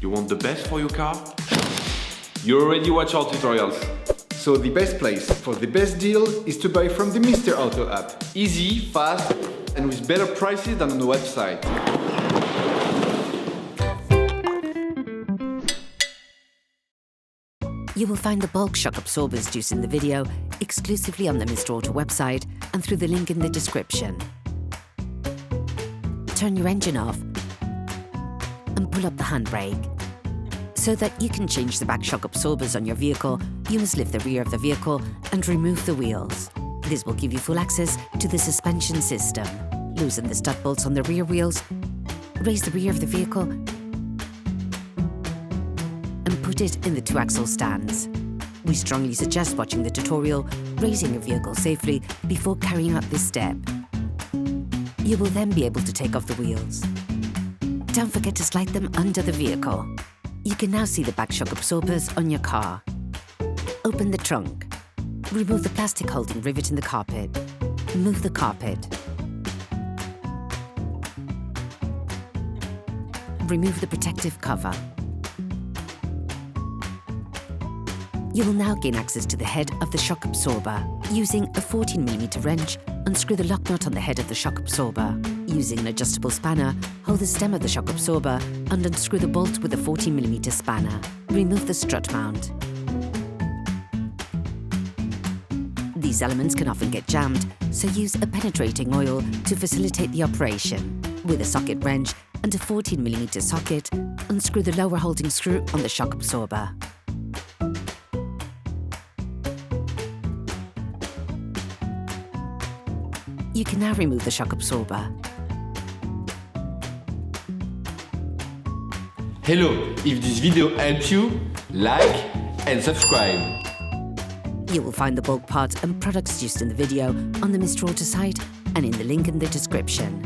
You want the best for your car? You already watch our tutorials. So the best place for the best deal is to buy from the Mr. Auto app. Easy, fast, and with better prices than on the website. You will find the bulk shock absorbers used in the video exclusively on the Mr. Auto website and through the link in the description. Turn your engine off and pull up the handbrake. So that you can change the back shock absorbers on your vehicle, you must lift the rear of the vehicle and remove the wheels. This will give you full access to the suspension system. Loosen the stud bolts on the rear wheels, raise the rear of the vehicle and put it in the 2-axle stands. We strongly suggest watching the tutorial, raising your vehicle safely before carrying out this step. You will then be able to take off the wheels. Don't forget to slide them under the vehicle. You can now see the back shock absorbers on your car. Open the trunk. Remove the plastic holding rivet in the carpet. Move the carpet. Remove the protective cover. You will now gain access to the head of the shock absorber. Using a 14mm wrench, unscrew the lock nut on the head of the shock absorber. Using an adjustable spanner, hold the stem of the shock absorber and unscrew the bolt with a 14mm spanner. Remove the strut mount. These elements can often get jammed, so use a penetrating oil to facilitate the operation. With a socket wrench and a 14mm socket, unscrew the lower holding screw on the shock absorber. You can now remove the shock absorber. Hello, if this video helped you, like and subscribe. You will find the bulk parts and products used in the video on the Mr. Auto site and in the link in the description.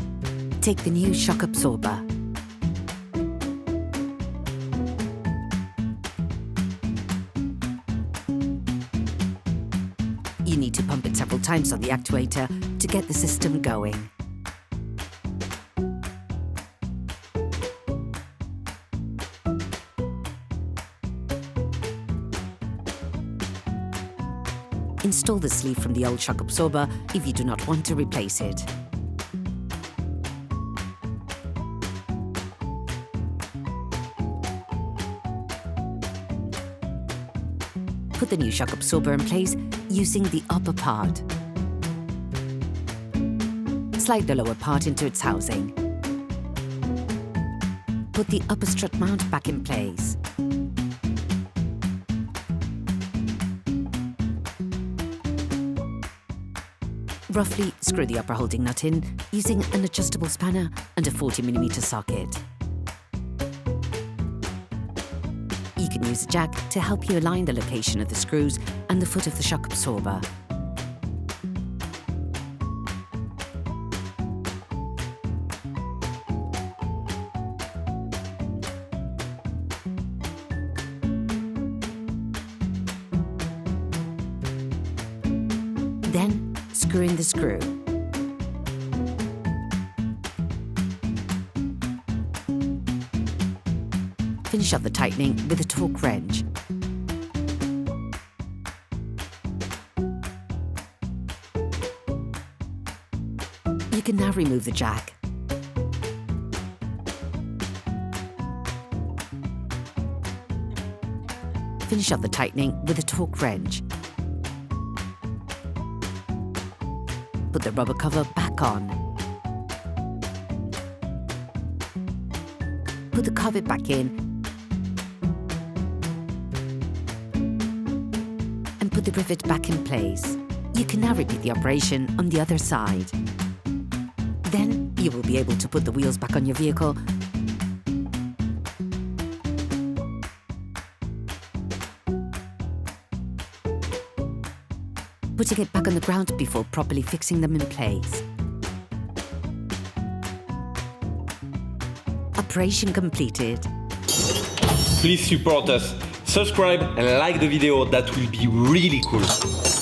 Take the new shock absorber. You need to pump it several times on the actuator to get the system going. Install the sleeve from the old shock absorber if you do not want to replace it. Put the new shock absorber in place using the upper part. Slide the lower part into its housing. Put the upper strut mount back in place. Roughly screw the upper holding nut in using an adjustable spanner and a 40mm socket. You can use a jack to help you align the location of the screws and the foot of the shock absorber. Then, screw in the screw. Finish off the tightening with a torque wrench. You can now remove the jack. Finish off the tightening with a torque wrench. Put the rubber cover back on. Put the carpet back in and put the rivet back in place. You can now repeat the operation on the other side. Then you will be able to put the wheels back on your vehicle putting it back on the ground before properly fixing them in place. Operation completed. Please support us, subscribe and like the video, that will be really cool.